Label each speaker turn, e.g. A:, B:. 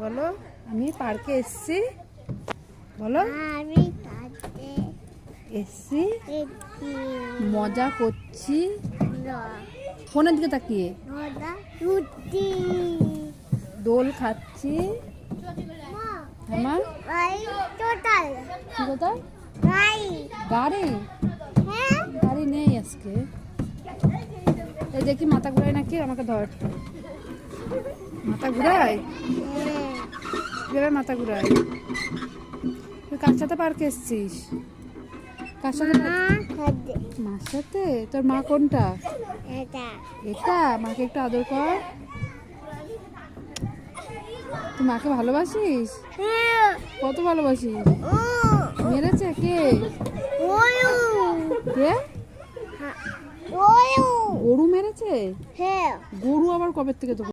A: বলো আমি পার্কে এসেছি। বলো
B: আমি পার্কে
A: এসেছি,
B: এসেছি।
A: মজা করছি ফোনের দিকে তাকিয়ে,
B: মজা করছি।
A: দোল খাচ্ছি। আমার
B: ভাই টোটাল
A: কি কোথায়
B: ভাই
A: গাড়ি
B: হ্যাঁ
A: গাড়ি নেই আজকে। এই দেখি মাথা ঘুরাই নাকি, আমাকে ধর। মাথা ঘুরাই, কিভাবে মাথা ঘুরাই? তুই কার সাথে পার্কে এসেছিস? কার সাথে? মার সাথে। তোর মা কোনটা?
B: এটা
A: এটা। মাকে একটু আদর কর। তুই মাকে ভালোবাসিস? কত ভালোবাসিস? মেরেছে কে? কে? গরু মেরেছে?
B: হ্যাঁ
A: গরু আবার কবে থেকে তো